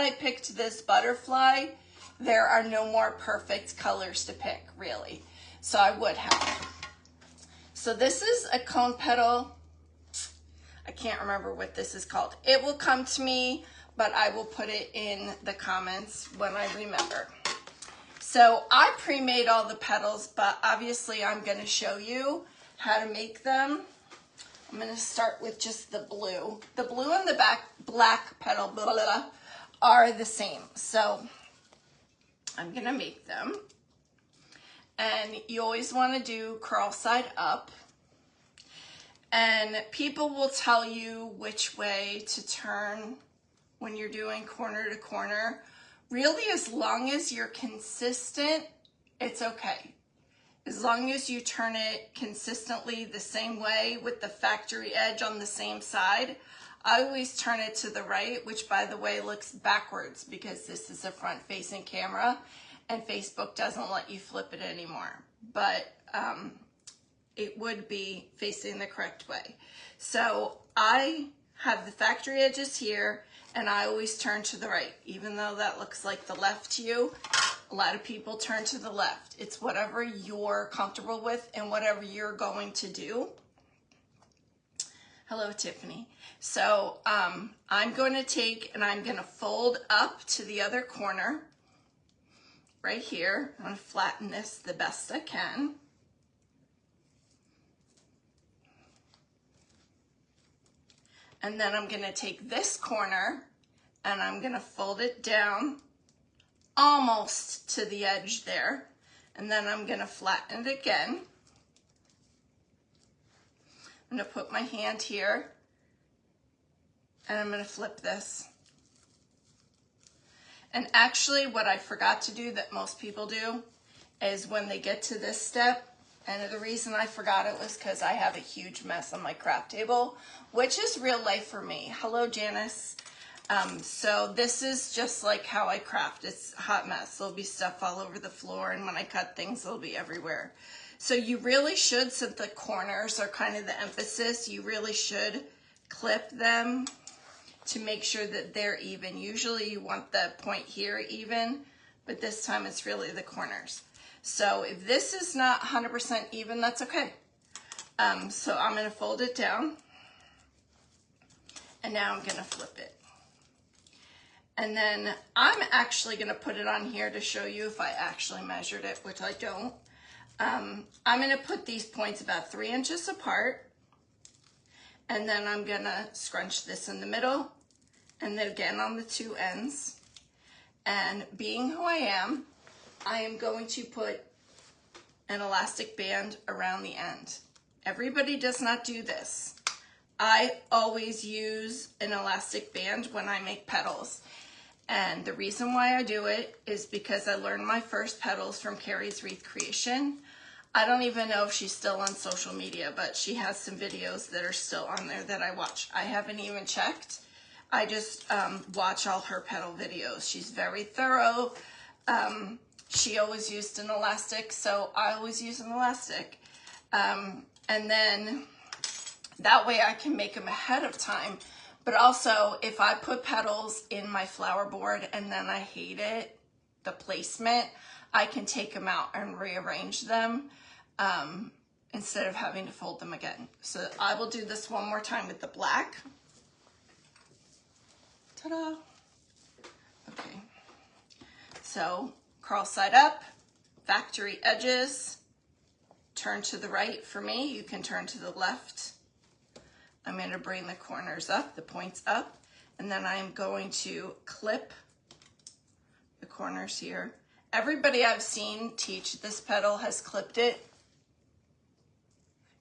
I picked this butterfly, there are no more perfect colors to pick, really. So I would have. So this is a cone petal. I can't remember what this is called. It will come to me, but I will put it in the comments when I remember. So I pre-made all the petals, but obviously I'm going to show you how to make them. I'm going to start with just the blue. The blue and the black petal blah, blah, blah, are the same. So I'm going to make them. And you always want to do curl side up. And people will tell you which way to turn when you're doing corner to corner. Really, as long as you're consistent, it's okay. As long as you turn it consistently the same way with the factory edge on the same side. I always turn it to the right, which by the way looks backwards because this is a front-facing camera and Facebook doesn't let you flip it anymore. But it would be facing the correct way. So I have the factory edges here and I always turn to the right, even though that looks like the left to you. A lot of people turn to the left. It's whatever you're comfortable with and whatever you're going to do. Hello, Tiffany. So I'm going to take and I'm going to fold up to the other corner right here. I'm going to flatten this the best I can. And then I'm going to take this corner and I'm going to fold it down almost to the edge there. And then I'm going to flatten it again. I'm going to put my hand here and I'm going to flip this. And actually what I forgot to do that most people do is when they get to this step, and the reason I forgot it was because I have a huge mess on my craft table, which is real life for me. Hello, Janice. So this is just like how I craft. It's a hot mess. There'll be stuff all over the floor, and when I cut things, it'll be everywhere. So you really should, since the corners are kind of the emphasis, you really should clip them to make sure that they're even. Usually you want the point here even, but this time it's really the corners. So if this is not 100% even, that's okay. So I'm going to fold it down. And now I'm going to flip it. And then I'm actually going to put it on here to show you if I actually measured it, which I don't. I'm going to put these points about 3 inches apart. And then I'm going to scrunch this in the middle. And then again on the two ends. And being who I am going to put an elastic band around the end. Everybody does not do this. I always use an elastic band when I make petals. And the reason why I do it is because I learned my first petals from Carrie's Wreath Creation. I don't even know if she's still on social media, but she has some videos that are still on there that I watch. I haven't even checked. I just watch all her petal videos. She's very thorough. She always used an elastic, so I always use an elastic. And then that way I can make them ahead of time. But also, if I put petals in my flower board and then I hate it, the placement, I can take them out and rearrange them instead of having to fold them again. So I will do this one more time with the black. Ta-da! Okay, so curl side up, factory edges, turn to the right for me. You can turn to the left. I'm going to bring the corners up, the points up, and then I am going to clip the corners here. Everybody I've seen teach this petal has clipped it.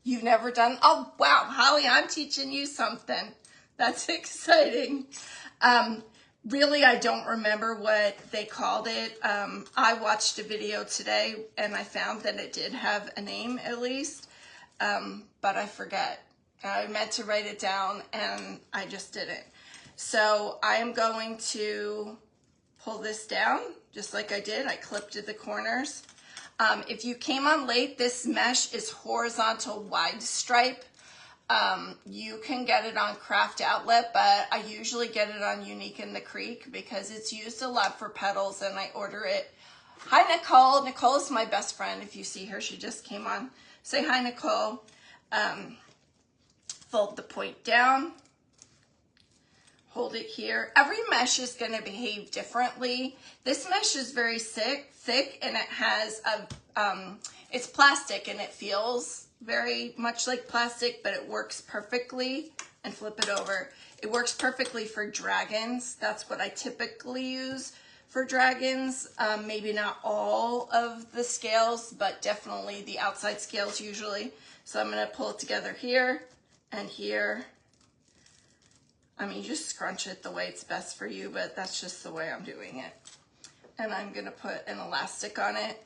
You've never done, oh wow, Holly, I'm teaching you something. That's exciting. Really, I don't remember what they called it. I watched a video today and I found that it did have a name at least, but I forget. I meant to write it down and I just didn't. So I am going to pull this down just like I did. I clipped at the corners. If you came on late, this mesh is horizontal wide stripe. You can get it on Craft Outlet, but I usually get it on Unique in the Creek because it's used a lot for petals, and I order it. Hi, Nicole. Nicole is my best friend. If you see her, she just came on. Say hi, Nicole. Fold the point down. Hold it here. Every mesh is going to behave differently. This mesh is very thick, and it has it's plastic, and it feels very much like plastic, but it works perfectly. And flip it over. It works perfectly for dragons. That's what I typically use for dragons. Maybe not all of the scales, but definitely the outside scales usually. So I'm going to pull it together here and here. I mean, you just scrunch it the way it's best for you, but that's just the way I'm doing it. And I'm going to put an elastic on it.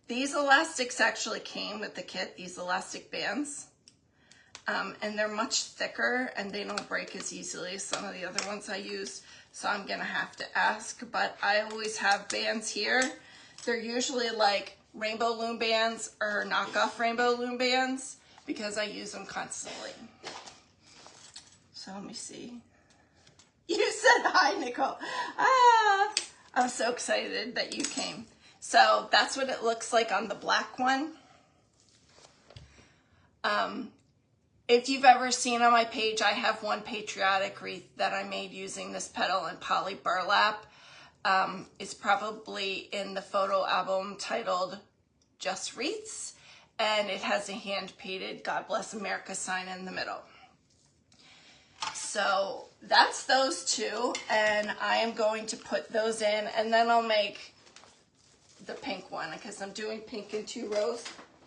These elastics actually came with the kit, these elastic bands. And they're much thicker, and they don't break as easily as some of the other ones I use. So I'm going to have to ask, but I always have bands here. They're usually like rainbow loom bands or knockoff rainbow loom bands because I use them constantly. So let me see. You said hi, Nicole. Ah, I'm so excited that you came. So that's what it looks like on the black one. If you've ever seen on my page, I have one patriotic wreath that I made using this petal and poly burlap. It's probably in the photo album titled Just Wreaths, and it has a hand-painted God Bless America sign in the middle. So that's those two, and I am going to put those in, and then I'll make the pink one because I'm doing pink in 2 rows.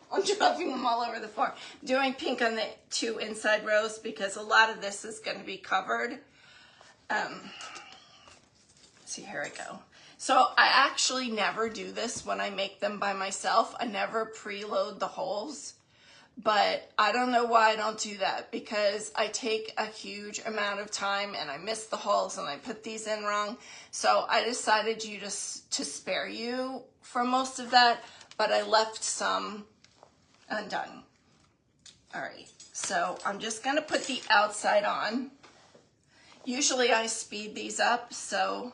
I'm dropping them all over the floor. I'm doing pink on the 2 inside rows because a lot of this is going to be covered. See, here I go. So I actually never do this when I make them by myself. I never preload the holes, but I don't know why I don't do that because I take a huge amount of time and I miss the holes and I put these in wrong. So I decided to spare you for most of that, but I left some undone. All right, so I'm just gonna put the outside on. Usually I speed these up, so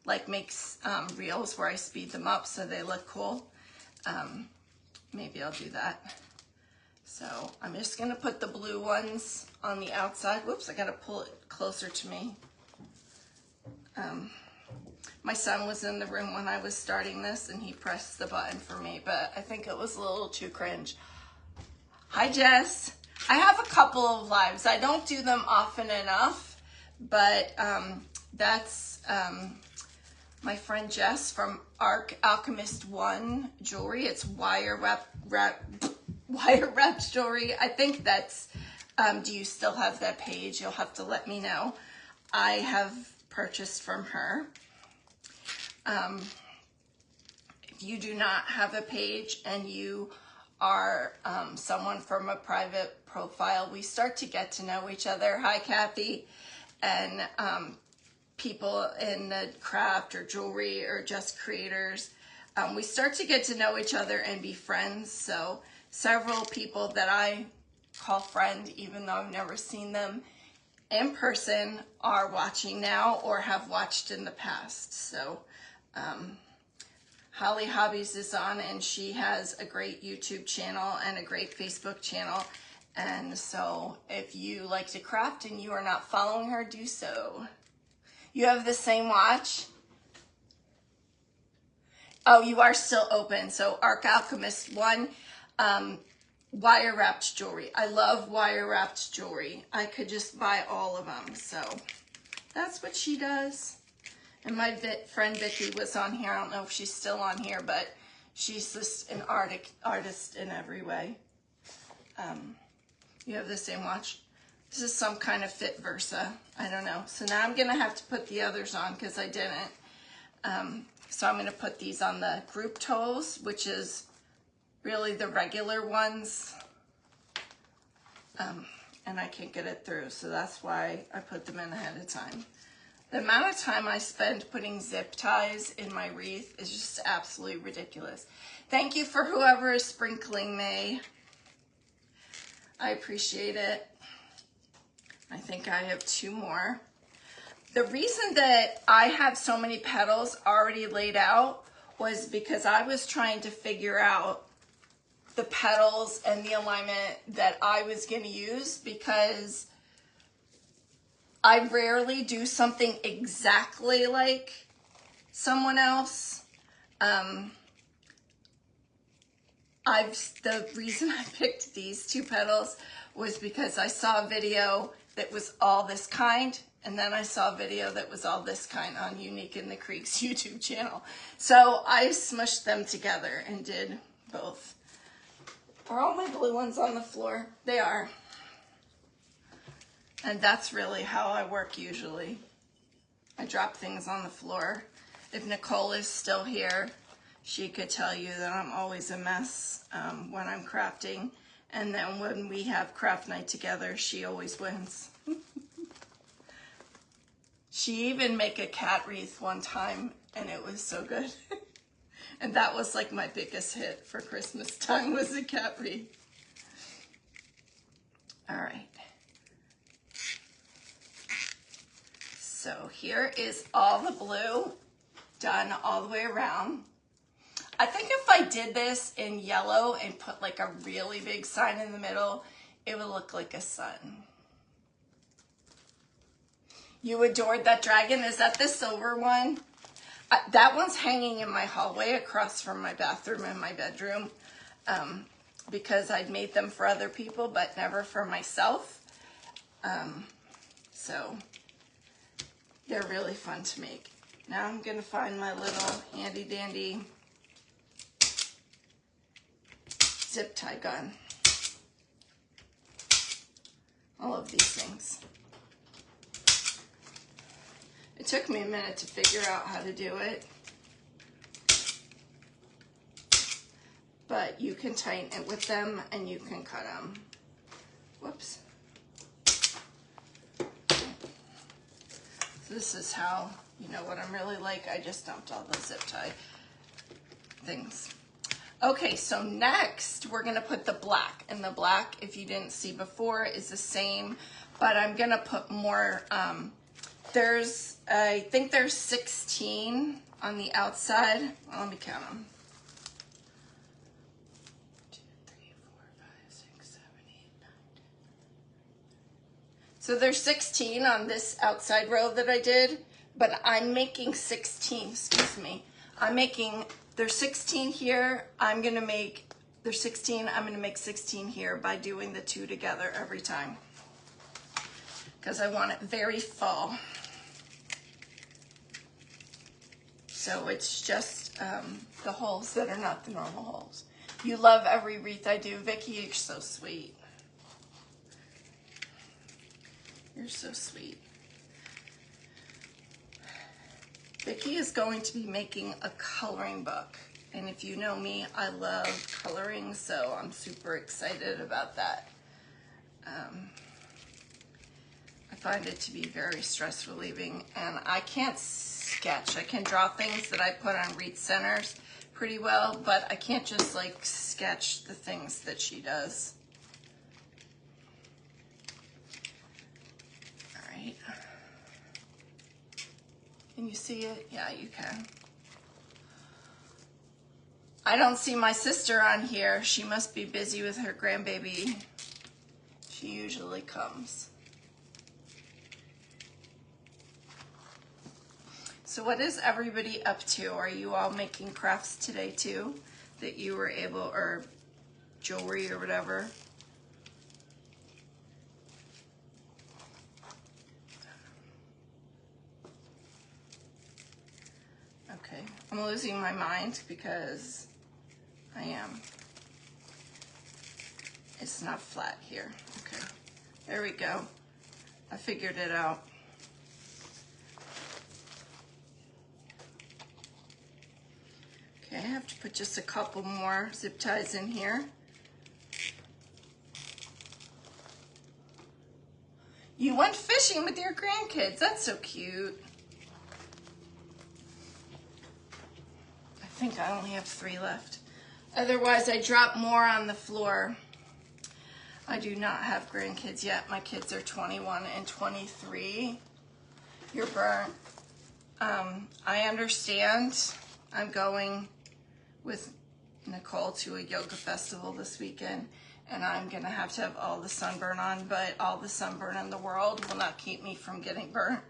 like makes reels where I speed them up so they look cool. Maybe I'll do that. So I'm just gonna put the blue ones on the outside. Whoops, I gotta pull it closer to me. My son was in the room when I was starting this and he pressed the button for me, but I think it was a little too cringe. Hi, Jess. I have a couple of lives. I don't do them often enough, but that's my friend Jess from Arc Alchemist 1 Jewelry. It's wire wrapped jewelry. I think that's, do you still have that page? You'll have to let me know. I have purchased from her. If you do not have a page and you are someone from a private profile, we start to get to know each other. Hi, Kathy. And people in the craft or jewelry or just creators, we start to get to know each other and be friends. So several people that I call friend, even though I've never seen them in person, are watching now or have watched in the past. So Holly Hobbies is on, and she has a great YouTube channel and a great Facebook channel. And so if you like to craft and you are not following her, do so. You have the same watch? Oh, you are still open. So Arc Alchemist 1, wire wrapped jewelry. I love wire wrapped jewelry. I could just buy all of them. So that's what she does. And my friend Vicky was on here. I don't know if she's still on here, but she's just an artist in every way. You have the same watch. This is some kind of Fit Versa. I don't know. So now I'm going to have to put the others on because I didn't. So I'm going to put these on the group toes, which is really the regular ones. And I can't get it through. So that's why I put them in ahead of time. The amount of time I spend putting zip ties in my wreath is just absolutely ridiculous. Thank you for whoever is sprinkling me. I appreciate it. I think I have 2 more. The reason that I have so many petals already laid out was because I was trying to figure out the petals and the alignment that I was going to use, because I rarely do something exactly like someone else. The reason I picked these 2 petals was because I saw a video that was all this kind, and then I saw a video that was all this kind on Unique in the Creek's YouTube channel. So I smushed them together and did both. Are all my blue ones on the floor? They are. And that's really how I work usually. I drop things on the floor. If Nicole is still here, she could tell you that I'm always a mess when I'm crafting. And then when we have craft night together, she always wins. She even made a cat wreath one time, and it was so good. And that was like my biggest hit for Christmas time, was a cat wreath. All right. So here is all the blue done all the way around. I think if I did this in yellow and put like a really big sign in the middle, it would look like a sun. You adored that dragon. Is that the silver one? That one's hanging in my hallway across from my bathroom and my bedroom, because I'd made them for other people, but never for myself. So they're really fun to make. Now I'm going to find my little handy dandy zip tie gun. I love these things. It took me a minute to figure out how to do it, but you can tighten it with them and you can cut them. Whoops. So this is how, you know what I'm really like. I just dumped all the zip tie things. Okay, so next we're gonna put the black, and the black, if you didn't see before, is the same, but I'm gonna put more, I think there's 16 on the outside. Well, let me count them. 2, 3, 4, 5, 6, 7, 8, 9, 10. So there's 16 on this outside row that I did, but I'm making 16, excuse me. There's 16 here. There's 16, I'm gonna make 16 here by doing the 2 together every time, because I want it very full. So it's just the holes that are not the normal holes. You love every wreath I do. Vicki, you're so sweet. You're so sweet. Vicki is going to be making a coloring book. And if you know me, I love coloring, so I'm super excited about that. I find it to be very stress relieving, and I can't sketch. I can draw things that I put on wreath centers pretty well, but I can't just like sketch the things that she does. All right. Can you see it? Yeah, you can. I don't see my sister on here. She must be busy with her grandbaby. She usually comes. So what is everybody up to? Are you all making crafts today too, that you were able, or jewelry or whatever? Okay, I'm losing my mind because I am. It's not flat here. Okay, there we go. I figured it out. Okay, I have to put just a couple more zip ties in here. You went fishing with your grandkids. That's so cute. I think I only have 3 left. Otherwise, I drop more on the floor. I do not have grandkids yet. My kids are 21 and 23. You're burnt. I understand. I'm going with Nicole to a yoga festival this weekend, and I'm gonna have to have all the sunburn on, but all the sunburn in the world will not keep me from getting burnt.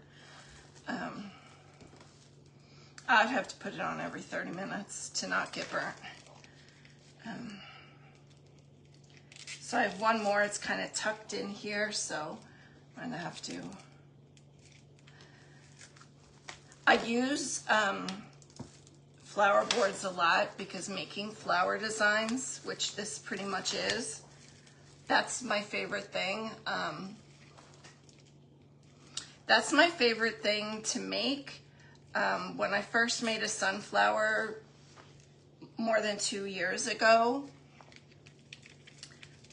I'd have to put it on every 30 minutes to not get burnt. So I have one more. It's kind of tucked in here, so I'm gonna have to. I use flower boards a lot because making flower designs, which this pretty much is, that's my favorite thing. That's my favorite thing to make. When I first made a sunflower more than 2 years ago,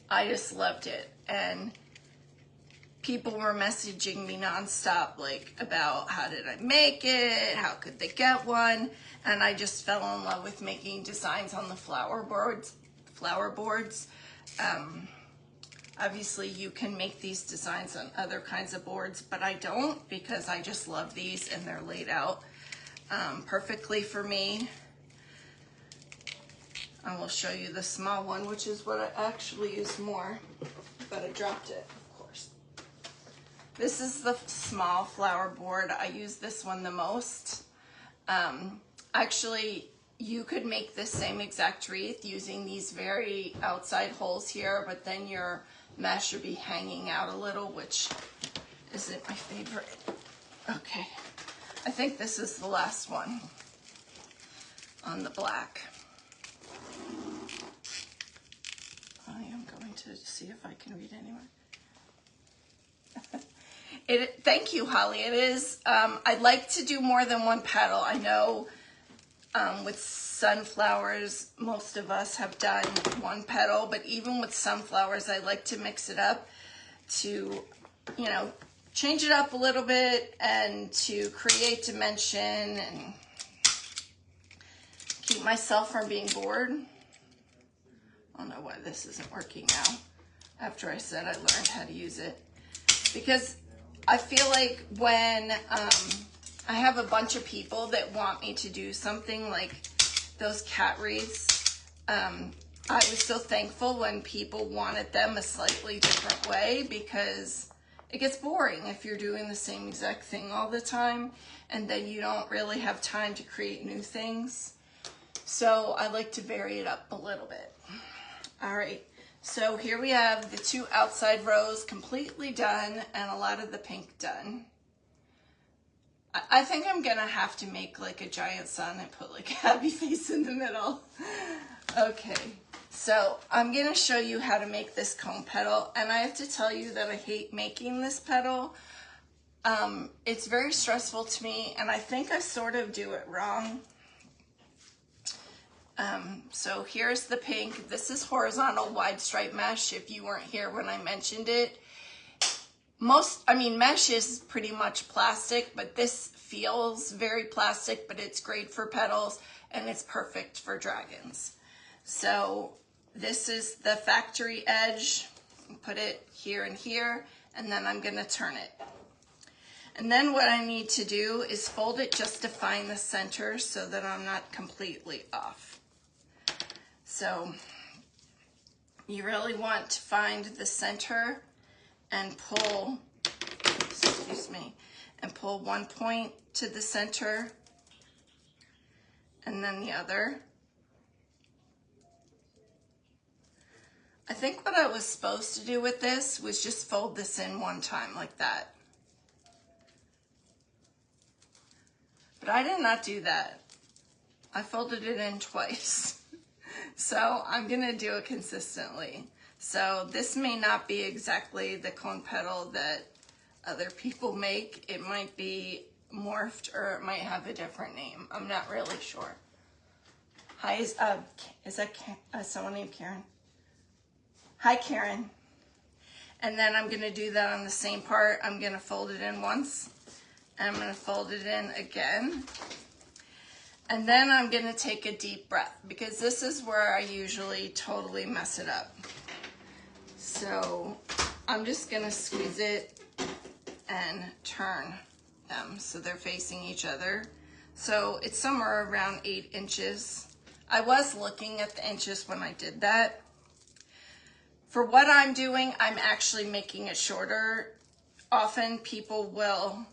I just loved it. And people were messaging me nonstop, like, about how did I make it? How could they get one? And I just fell in love with making designs on the flower boards. Obviously, you can make these designs on other kinds of boards, but I don't, because I just love these and they're laid out perfectly for me. I will show you the small one, which is what I actually use more, but I dropped it, of course. This is the small flower board. I use this one the most. Actually, you could make the same exact wreath using these very outside holes here, but then your mesh would be hanging out a little, which isn't my favorite. Okay, I think this is the last one on the black. I am going to see if I can read anywhere. Thank you, Holly. It is, I'd like to do more than one petal. I know with sunflowers, most of us have done one petal, but even with sunflowers, I like to mix it up to, you know, change it up a little bit and to create dimension and keep myself from being bored. I don't know why this isn't working now after I said I learned how to use it. Because I feel like when I have a bunch of people that want me to do something like those cat wreaths, I was so thankful when people wanted them a slightly different way, because it gets boring if you're doing the same exact thing all the time, and then you don't really have time to create new things. So I like to vary it up a little bit. All right, so here we have the 2 outside rows completely done and a lot of the pink done. I think I'm gonna have to make like a giant sun and put like a happy face in the middle. Okay, so I'm gonna show you how to make this cone petal, and I have to tell you that I hate making this petal. It's very stressful to me, and I think I sort of do it wrong. So here's the pink. This is horizontal wide stripe mesh, if you weren't here when I mentioned it. Mesh is pretty much plastic, but this feels very plastic, but it's great for petals and it's perfect for dragons. So this is the factory edge. Put it here and here, and then I'm gonna turn it. And then what I need to do is fold it just to find the center so that I'm not completely off. So you really want to find the center and pull, and pull one point to the center and then the other. I think what I was supposed to do with this was just fold this in one time like that. But I did not do that. I folded it in twice. So I'm gonna do it consistently. So this may not be exactly the cone petal that other people make. It might be morphed, or it might have a different name. I'm not really sure. Hi, is that someone named Karen? Hi, Karen. And then I'm gonna do that on the same part. I'm gonna fold it in once, and I'm gonna fold it in again. And then I'm gonna take a deep breath, because this is where I usually totally mess it up. So I'm just gonna squeeze it and turn them so they're facing each other. So it's somewhere around 8 inches. I was looking at the inches when I did that. For what I'm doing, I'm actually making it shorter. Often people will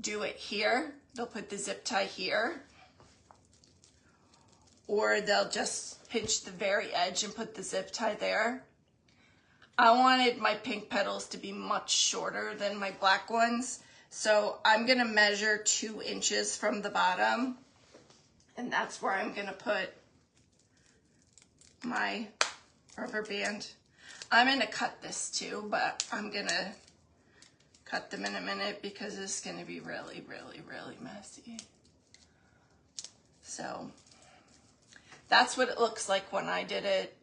do it here. They'll put the zip tie here, or they'll just pinch the very edge and put the zip tie there. I wanted my pink petals to be much shorter than my black ones, so I'm gonna measure 2 inches from the bottom, and that's where I'm gonna put my rubber band. I'm gonna cut this too, but I'm gonna cut them in a minute because it's gonna be really, really, really messy. So that's what it looks like when I did it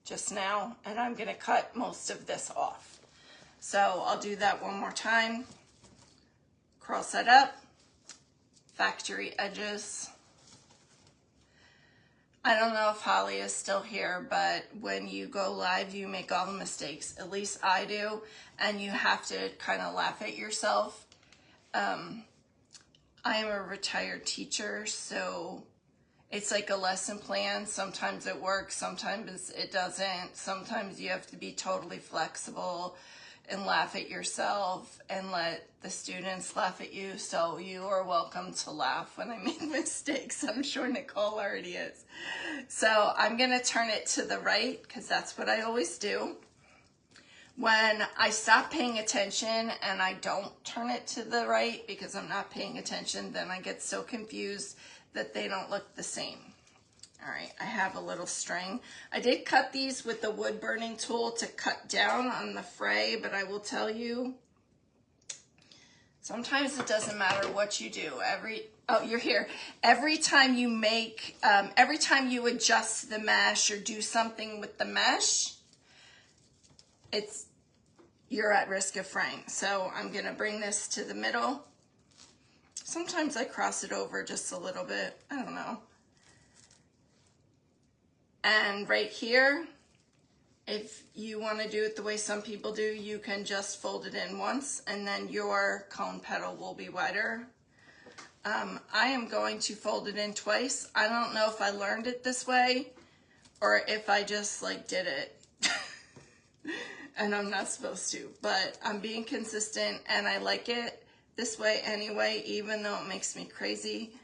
just now, and I'm gonna cut most of this off. So I'll do that one more time. Cross that up, factory edges. I don't know if Holly is still here, but when you go live, you make all the mistakes. At least I do, and you have to kind of laugh at yourself. I am a retired teacher, so it's like a lesson plan. Sometimes it works, sometimes it doesn't. Sometimes you have to be totally flexible and laugh at yourself and let the students laugh at you. So you are welcome to laugh when I make mistakes. I'm sure Nicole already is. So I'm gonna turn it to the right because that's what I always do. When I stop paying attention and I don't turn it to the right because I'm not paying attention, then I get so confused that they don't look the same. All right, I have a little string. I did cut these with the wood burning tool to cut down on the fray, but I will tell you, sometimes it doesn't matter what you do. Oh, you're here. Every time you make, every time you adjust the mesh or do something with the mesh, you're at risk of fraying. So I'm gonna bring this to the middle. Sometimes I cross it over just a little bit, I don't know. And right here, if you want to do it the way some people do, you can just fold it in once and then your cone petal will be wider. I am going to fold it in twice. I don't know if I learned it this way or if I just like did it and I'm not supposed to, but I'm being consistent and I like it this way anyway, even though it makes me crazy.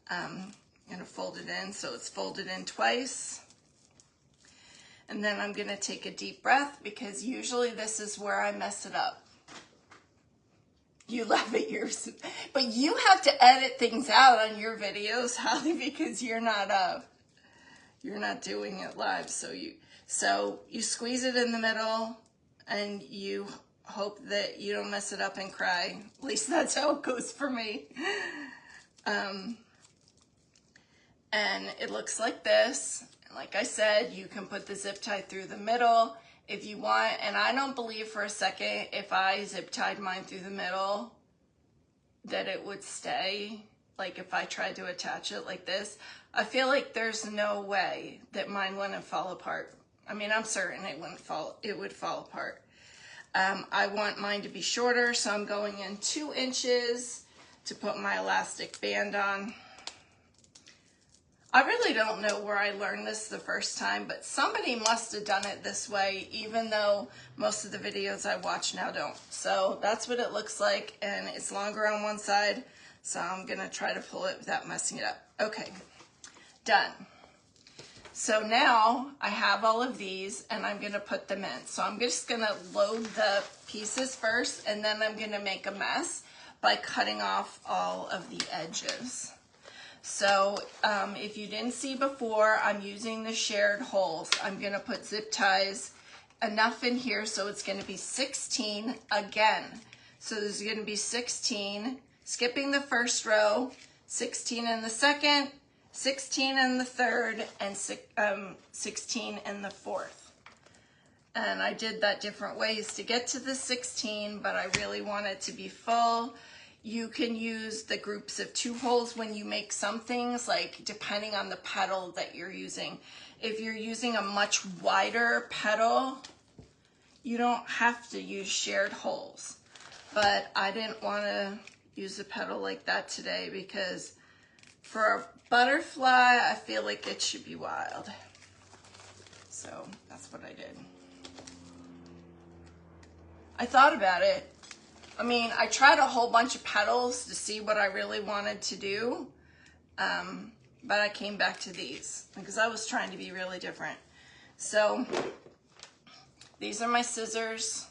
I'm gonna fold it in so it's folded in twice. And then I'm gonna take a deep breath because usually this is where I mess it up. You laugh at yours, but you have to edit things out on your videos, Holly, because you're not doing it live. So you squeeze it in the middle and you hope that you don't mess it up and cry. At least that's how it goes for me. And it looks like this. Like I said, you can put the zip tie through the middle if you want, and I don't believe for a second if I zip tied mine through the middle that it would stay. Like if I tried to attach it like this, I feel like there's no way that mine wouldn't fall apart. I mean, I'm certain it would fall apart. I want mine to be shorter, so I'm going in 2 inches to put my elastic band on. I really don't know where I learned this the first time, but somebody must have done it this way, even though most of the videos I watch now don't. So that's what it looks like, and it's longer on one side, so I'm gonna try to pull it without messing it up. Okay, done. So now I have all of these, and I'm gonna put them in. So I'm just gonna load the pieces first, and then I'm gonna make a mess by cutting off all of the edges. So if you didn't see before, I'm using the shared holes. I'm gonna put zip ties enough in here so it's gonna be 16 again. So there's gonna be 16, skipping the first row, 16 in the second, 16 in the third, and 16 in the fourth. And I did that different ways to get to the 16, but I really want it to be full. you can use the groups of 2 holes when you make some things, like depending on the petal that you're using. If you're using a much wider petal, you don't have to use shared holes. But I didn't want to use a petal like that today because for a butterfly, I feel like it should be wild. So that's what I did. I thought about it. I mean, I tried a whole bunch of petals to see what I really wanted to do, but I came back to these because I was trying to be really different. So these are my scissors.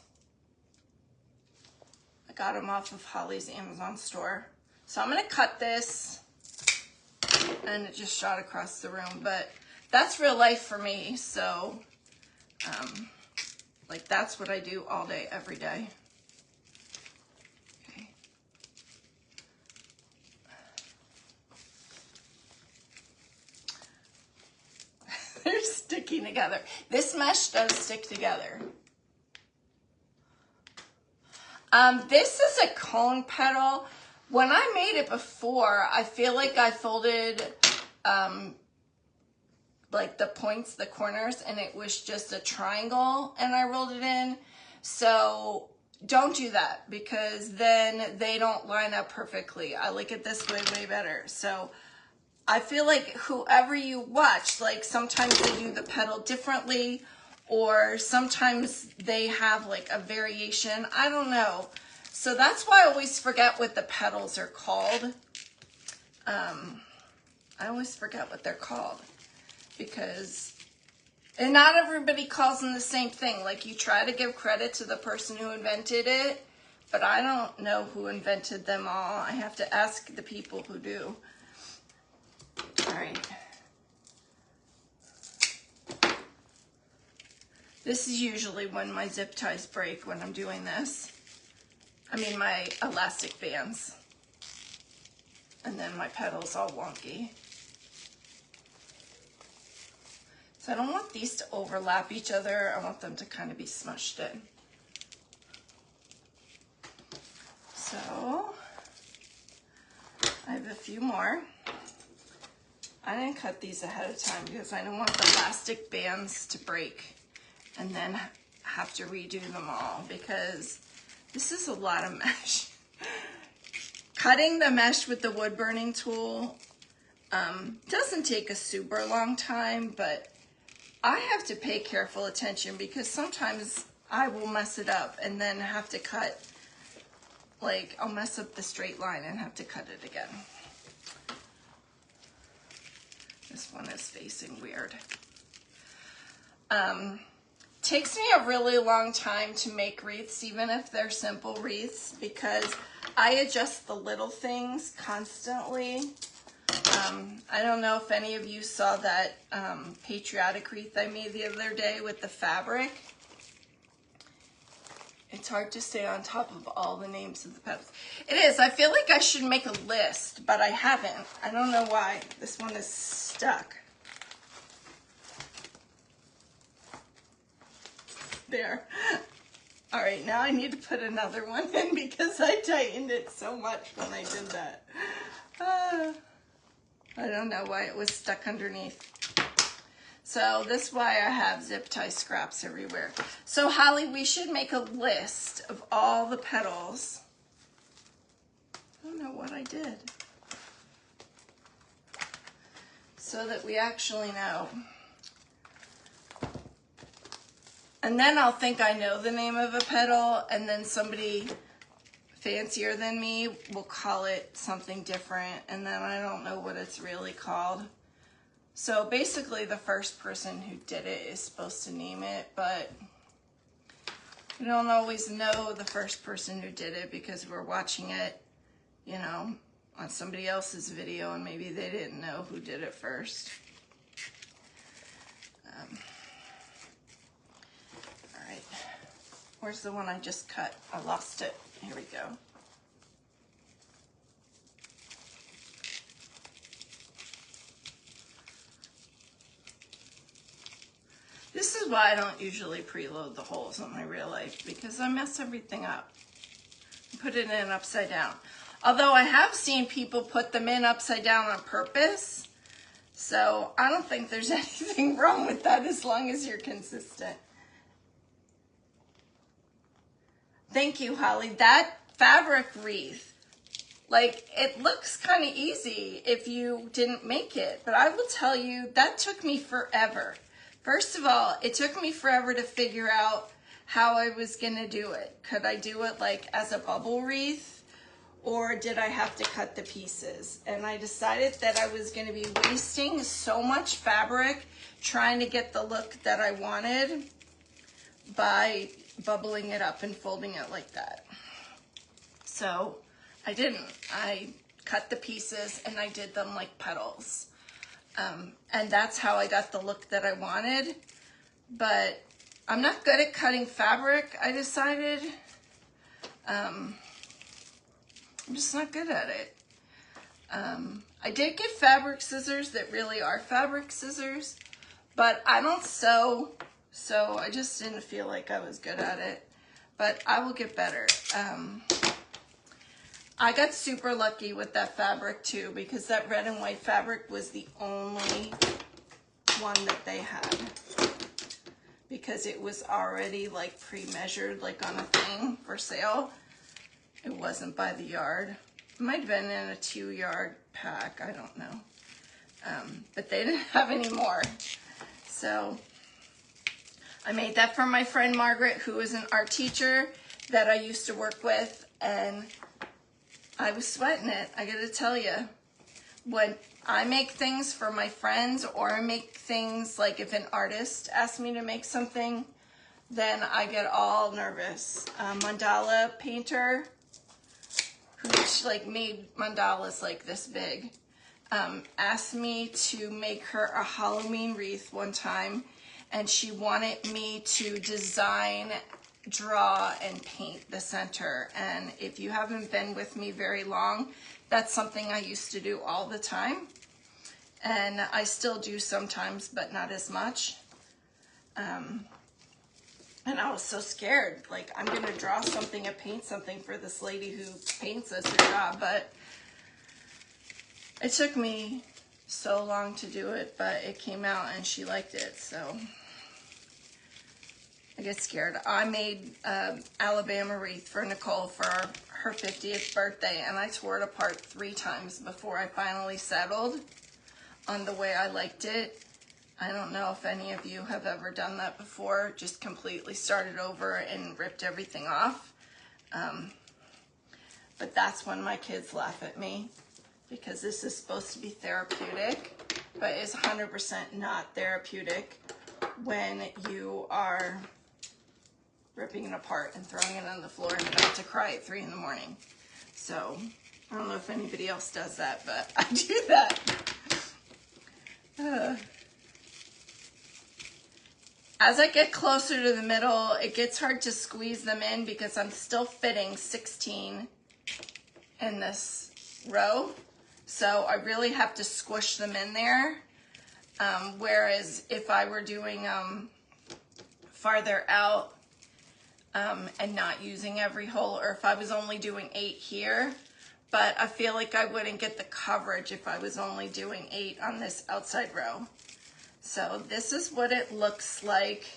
I got them off of Holly's Amazon store. So I'm gonna cut this, and it just shot across the room, but that's real life for me. So like that's what I do all day, every day. They're sticking together. This mesh does stick together. This is a cone petal. When I made it before, I feel like I folded like the points, the corners, and it was just a triangle and I rolled it in. So don't do that because then they don't line up perfectly. I like it this way way better. So I feel like whoever you watch, like sometimes they do the petal differently or sometimes they have like a variation. I don't know. So that's why I always forget what the petals are called. I always forget what they're called because, and not everybody calls them the same thing. Like you try to give credit to the person who invented it, but I don't know who invented them all. I have to ask the people who do. All right. This is usually when my zip ties break when I'm doing this. I mean my elastic bands. And then my petals all wonky. So I don't want these to overlap each other. I want them to kind of be smushed in. So I have a few more. I didn't cut these ahead of time because I don't want the elastic bands to break and then have to redo them all because this is a lot of mesh. Cutting the mesh with the wood burning tool doesn't take a super long time, but I have to pay careful attention because sometimes I will mess it up and then have to cut, like I'll mess up the straight line and have to cut it again. This one is facing weird. Takes me a really long time to make wreaths, even if they're simple wreaths, because I adjust the little things constantly. I don't know if any of you saw that patriotic wreath I made the other day with the fabric. It's hard to stay on top of all the names of the petals. It is. I feel like I should make a list, but I haven't. I don't know why. This one is stuck. There. All right, now I need to put another one in because I tightened it so much when I did that. I don't know why it was stuck underneath. So this is why I have zip tie scraps everywhere. So Holly, we should make a list of all the petals. I don't know what I did. So that we actually know. And then I'll think I know the name of a petal, and then somebody fancier than me will call it something different, and then I don't know what it's really called. So basically the first person who did it is supposed to name it, but we don't always know the first person who did it because we're watching it, you know, on somebody else's video and maybe they didn't know who did it first. All right, where's the one I just cut? I lost it. Here we go. This is why I don't usually preload the holes on my real life, because I mess everything up. Put it in upside down. Although I have seen people put them in upside down on purpose. So I don't think there's anything wrong with that as long as you're consistent. Thank you, Holly. That fabric wreath, like, it looks kind of easy if you didn't make it, but I will tell you, that took me forever. First of all, it took me forever to figure out how I was gonna do it. Could I do it like as a bubble wreath, or did I have to cut the pieces? And I decided that I was gonna be wasting so much fabric trying to get the look that I wanted by bubbling it up and folding it like that. So I didn't. I cut the pieces and I did them like petals. And that's how I got the look that I wanted. But I'm not good at cutting fabric, I decided. I'm just not good at it. I did get fabric scissors that really are fabric scissors, but I don't sew, so I just didn't feel like I was good at it. But I will get better. I got super lucky with that fabric too, because that red and white fabric was the only one that they had, because it was already like pre-measured, like on a thing for sale. It wasn't by the yard. It might have been in a 2-yard pack, I don't know. But they didn't have any more. So I made that for my friend Margaret, who is an art teacher that I used to work with, and I was sweating it, I gotta tell you. When I make things for my friends, or I make things like if an artist asks me to make something, then I get all nervous. Mandala painter, who like made mandalas like this big, asked me to make her a Halloween wreath one time, and she wanted me to design, draw, and paint the center. And if you haven't been with me very long, that's something I used to do all the time, and I still do sometimes, but not as much. And I was so scared, like, I'm gonna draw something and paint something for this lady who paints us her job, but it took me so long to do it, but it came out and she liked it, so I get scared. I made Alabama wreath for Nicole for her 50th birthday, and I tore it apart 3 times before I finally settled on the way I liked it. I don't know if any of you have ever done that before, just completely started over and ripped everything off. But that's when my kids laugh at me, because this is supposed to be therapeutic, but it's 100% not therapeutic when you are ripping it apart and throwing it on the floor and about to cry at 3 in the morning. So I don't know if anybody else does that, but I do that. As I get closer to the middle, it gets hard to squeeze them in because I'm still fitting 16 in this row. So I really have to squish them in there. Whereas if I were doing farther out and not using every hole, or if I was only doing 8 here, but I feel like I wouldn't get the coverage if I was only doing 8 on this outside row. So this is what it looks like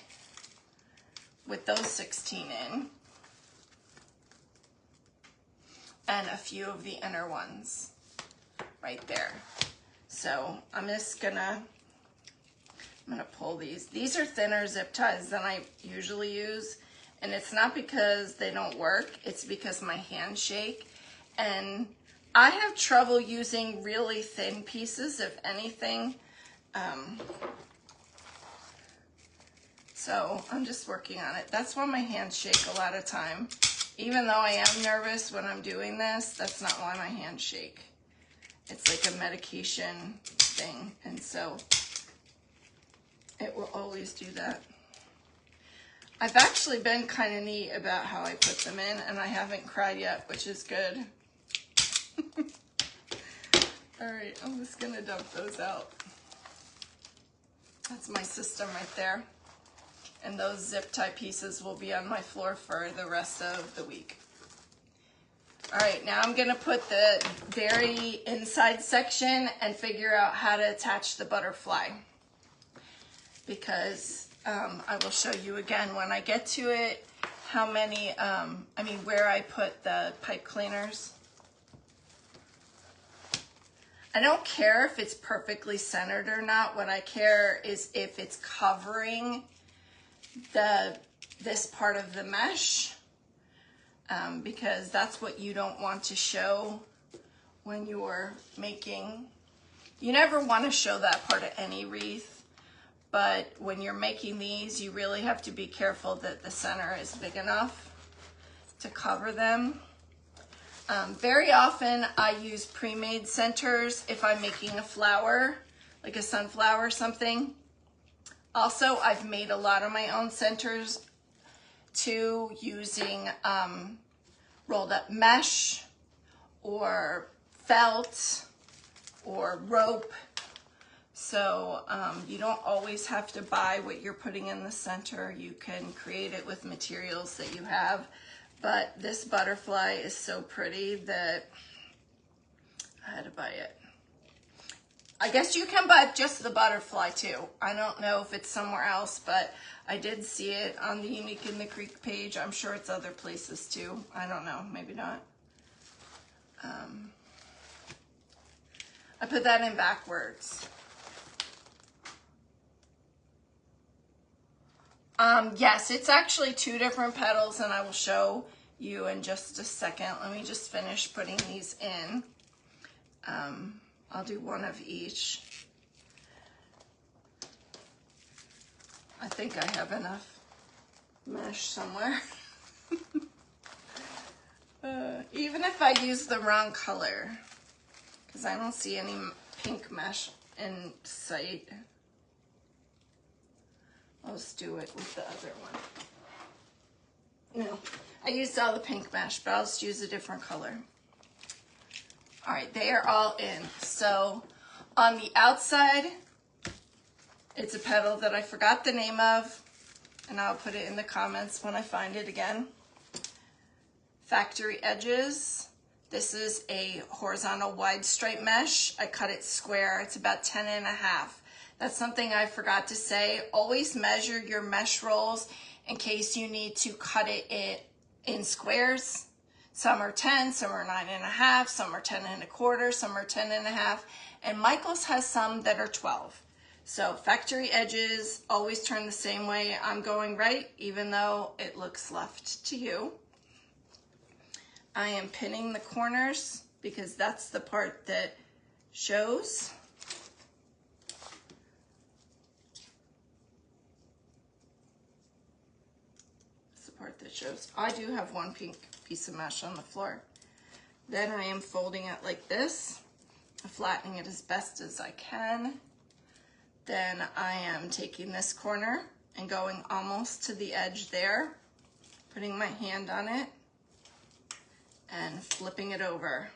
with those 16 in, and a few of the inner ones right there. So I'm gonna pull these. These are thinner zip ties than I usually use, and it's not because they don't work, it's because my hands shake, and I have trouble using really thin pieces, if anything. So I'm just working on it. That's why my hands shake a lot of time. Even though I am nervous when I'm doing this, that's not why my hands shake. It's like a medication thing, and so it will always do that. I've actually been kind of neat about how I put them in, and I haven't cried yet, which is good. All right, I'm just gonna dump those out. That's my system right there. And those zip tie pieces will be on my floor for the rest of the week. All right, now I'm gonna put the very inside section and figure out how to attach the butterfly, because I will show you again when I get to it how many, where I put the pipe cleaners. I don't care if it's perfectly centered or not. What I care is if it's covering this part of the mesh, because that's what you don't want to show when you're making. You never want to show that part of any wreath, but when you're making these, you really have to be careful that the center is big enough to cover them. Very often I use pre-made centers if I'm making a flower, like a sunflower or something. Also, I've made a lot of my own centers too, using rolled up mesh or felt or rope. So you don't always have to buy what you're putting in the center. You can create it with materials that you have. But this butterfly is so pretty that I had to buy it. I guess you can buy just the butterfly too. I don't know if it's somewhere else, but I did see it on the Unique in the Creek page. I'm sure it's other places too. I don't know, maybe not. I put that in backwards. Yes, it's actually 2 different petals, and I will show you in just a second. Let me just finish putting these in. I'll do one of each. I think I have enough mesh somewhere. Even if I use the wrong color, because I don't see any pink mesh in sight. I'll just do it with the other one. No, I used all the pink mesh, but I'll just use a different color. All right, they are all in. So on the outside, it's a petal that I forgot the name of, and I'll put it in the comments when I find it again. Factory Edges. This is a horizontal wide stripe mesh. I cut it square. It's about 10.5. That's something I forgot to say. Always measure your mesh rolls in case you need to cut it in squares. Some are 10, some are 9.5, some are 10.25, some are 10.5, and Michael's has some that are 12. So factory edges always turn the same way. I'm going right, even though it looks left to you. I am pinning the corners because that's the part that shows. Part that shows. I do have one pink piece of mesh on the floor. Then I am folding it like this, flattening it as best as I can. Then I am taking this corner and going almost to the edge there, putting my hand on it and flipping it over.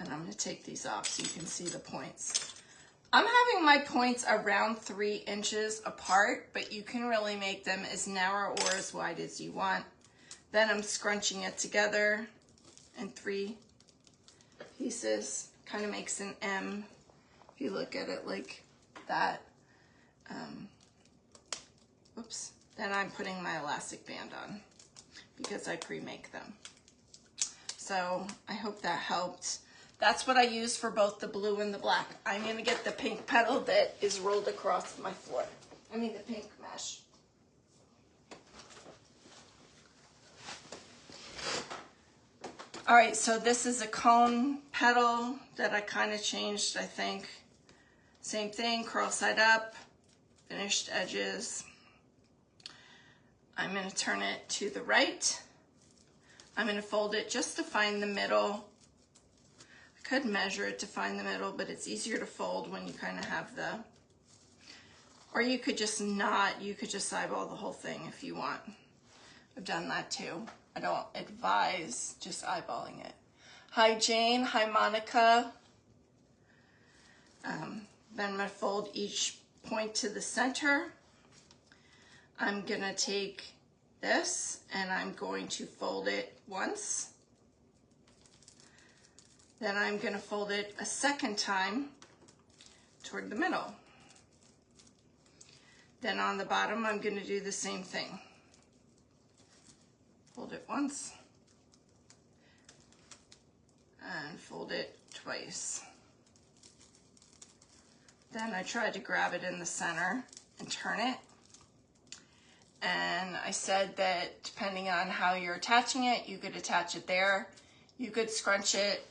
And I'm going to take these off so you can see the points. I'm having my points around 3 inches apart, but you can really make them as narrow or as wide as you want. Then I'm scrunching it together in 3 pieces. Kind of makes an M if you look at it like that. Oops. Then I'm putting my elastic band on because I pre-make them. So I hope that helped. That's what I use for both the blue and the black. I'm gonna get the pink petal that is rolled across my floor. I mean the pink mesh. All right, so this is a cone petal that I kind of changed, I think. Same thing, curl side up, finished edges. I'm gonna turn it to the right. I'm gonna fold it just to find the middle. Could measure it to find the middle, but it's easier to fold when you kind of have the, or you could just not, you could just eyeball the whole thing if you want. I've done that too. I don't advise just eyeballing it. Hi Jane, hi Monica. Then I'm gonna fold each point to the center. I'm gonna take this, and I'm going to fold it once. Then I'm going to fold it a second time toward the middle. Then on the bottom, I'm going to do the same thing. Fold it once and fold it twice. Then I tried to grab it in the center and turn it. And I said that depending on how you're attaching it, you could attach it there. You could scrunch it.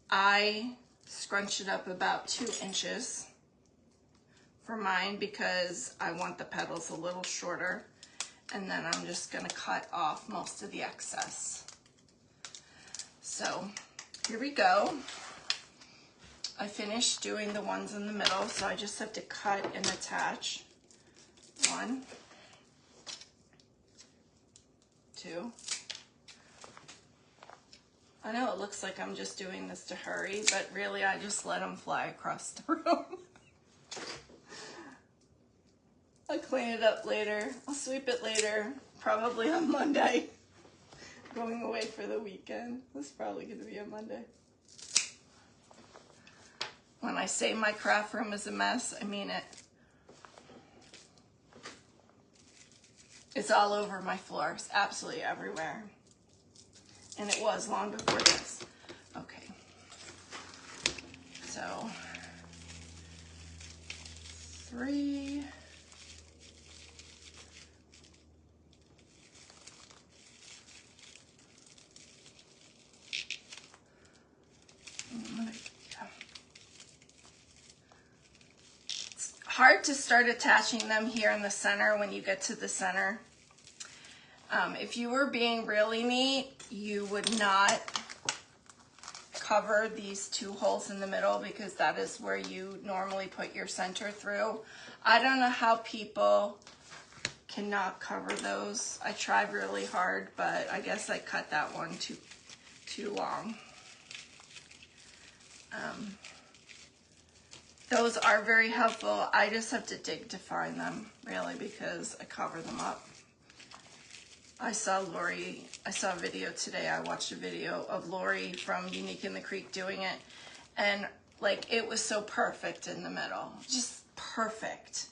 I scrunched it up about 2 inches for mine because I want the petals a little shorter. And then I'm just gonna cut off most of the excess. So here we go. I finished doing the ones in the middle, so I just have to cut and attach. 1, 2. I know it looks like I'm just doing this to hurry, but really I just let them fly across the room. I'll clean it up later. I'll sweep it later, probably on Monday. Going away for the weekend. It's probably going to be a Monday. When I say my craft room is a mess, I mean it. It's all over my floors, absolutely everywhere. And it was long before this. Okay. So, 3. It's hard to start attaching them here in the center when you get to the center. If you were being really neat, you would not cover these 2 holes in the middle because that is where you normally put your center through. I don't know how people cannot cover those. I tried really hard, but I guess I cut that one too long. Those are very helpful. I just have to dig to find them, really, because I cover them up. I saw a video today. I watched a video of Lori from Unique in the Creek doing it. And like, it was so perfect in the middle. Just perfect.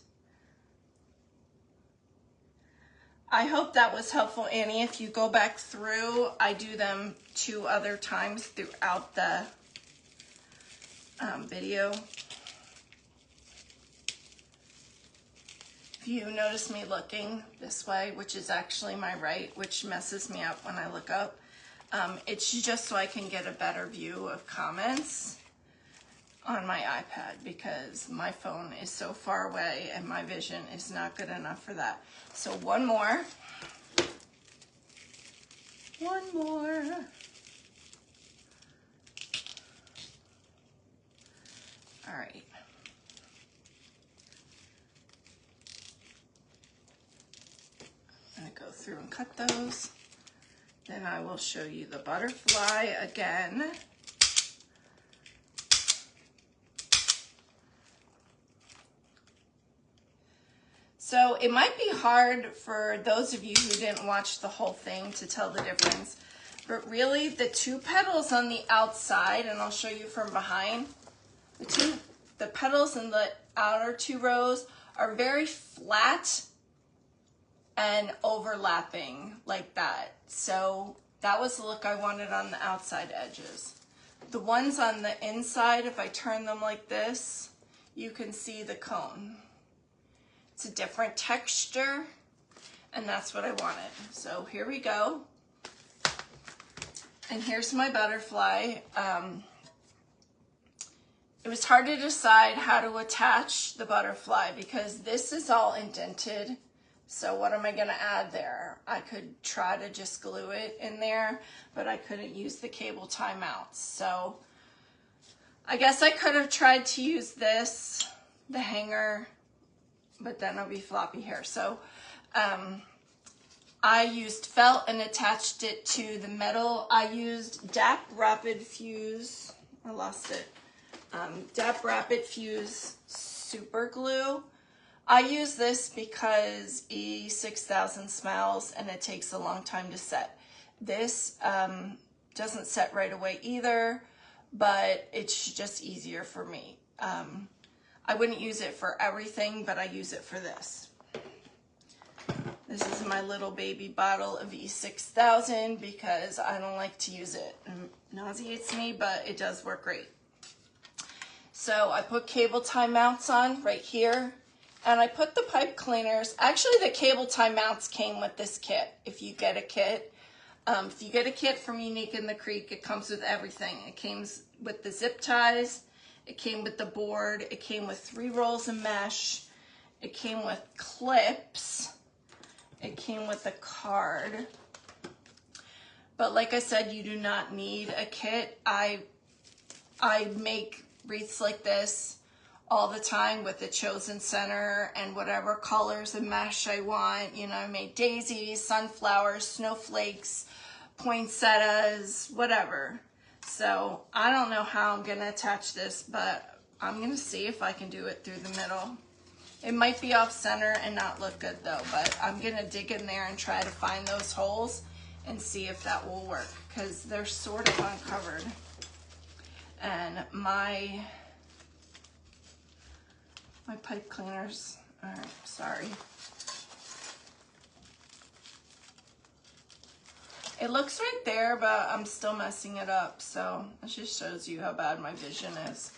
I hope that was helpful, Annie. If you go back through, I do them 2 other times throughout the video. If you notice me looking this way, which is actually my right, which messes me up when I look up, it's just so I can get a better view of comments on my iPad because my phone is so far away and my vision is not good enough for that. So one more. One more. All right. I'm going to go through and cut those. Then I will show you the butterfly again. So it might be hard for those of you who didn't watch the whole thing to tell the difference, but really the 2 petals on the outside, and I'll show you from behind, the petals in the outer 2 rows are very flat and overlapping like that. So that was the look I wanted on the outside edges. The ones on the inside, if I turn them like this, you can see the cone. It's a different texture, and that's what I wanted. So here we go. And here's my butterfly. It was hard to decide how to attach the butterfly because this is all indented. So what am I going to add there? I could try to just glue it in there, but I couldn't use the cable tie mounts. So I guess I could have tried to use this, the hanger, but then it'll be floppy hair. So I used felt and attached it to the metal. I used DAP Rapid Fuse. I lost it. DAP Rapid Fuse super glue. I use this because E6000 smells and it takes a long time to set. This doesn't set right away either, but it's just easier for me. I wouldn't use it for everything, but I use it for this. This is my little baby bottle of E6000 because I don't like to use it. It nauseates me, but it does work great. So I put cable tie mounts on right here, and I put the pipe cleaners. Actually, the cable tie mounts came with this kit. If you get a kit, if you get a kit from Unique in the Creek, it comes with everything. It came with the zip ties, it came with the board, it came with 3 rolls of mesh, it came with clips, it came with a card. But like I said, you do not need a kit. I make wreaths like this all the time with the chosen center and whatever colors of mesh I want. You know, I made daisies, sunflowers, snowflakes, poinsettias, whatever. So I don't know how I'm gonna attach this, but I'm gonna see if I can do it through the middle. It might be off center and not look good though, but I'm gonna dig in there and try to find those holes and see if that will work, because they're sort of uncovered. And my pipe cleaners, all right, sorry. It looks right there, but I'm still messing it up, so it just shows you how bad my vision is.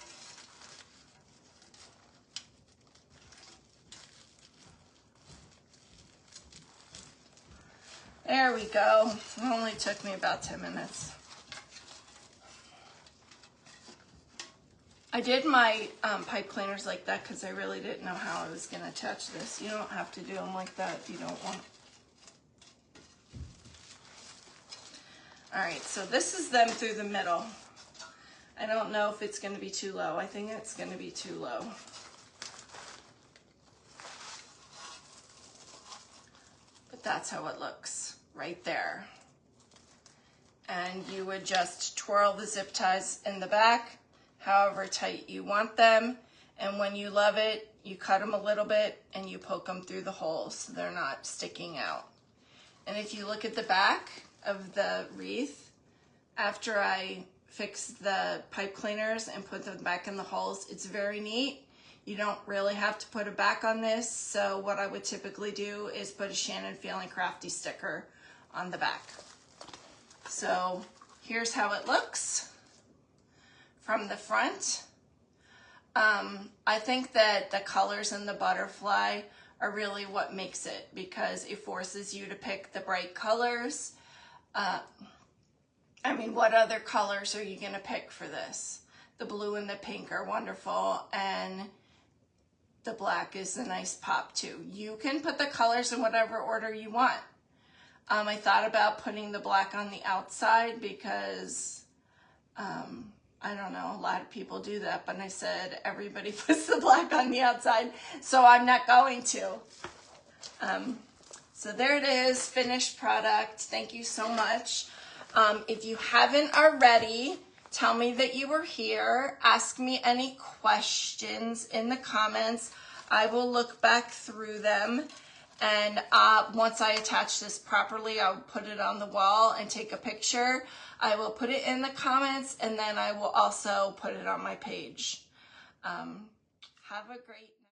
There we go. It only took me about 10 minutes. I did my pipe cleaners like that because I really didn't know how I was going to attach this. You don't have to do them like that if you don't want. All right, so this is them through the middle. I don't know if it's going to be too low. I think it's going to be too low. But that's how it looks right there. And you would just twirl the zip ties in the back however tight you want them, and when you love it, you cut them a little bit and you poke them through the holes so they're not sticking out. And if you look at the back of the wreath, after I fix the pipe cleaners and put them back in the holes, it's very neat. You don't really have to put a back on this, so what I would typically do is put a Shannon Feeling Crafty sticker on the back. So here's how it looks from the front. I think that the colors in the butterfly are really what makes it, because it forces you to pick the bright colors. I mean, what other colors are you gonna pick for this? The blue and the pink are wonderful, and the black is a nice pop too. You can put the colors in whatever order you want. I thought about putting the black on the outside because, I don't know, a lot of people do that, but I said everybody puts the black on the outside, so I'm not going to. So there it is, finished product. Thank you so much. If you haven't already, tell me that you were here. Ask me any questions in the comments. I will look back through them. And once I attach this properly, I'll put it on the wall and take a picture. I will put it in the comments, and then I will also put it on my page. Have a great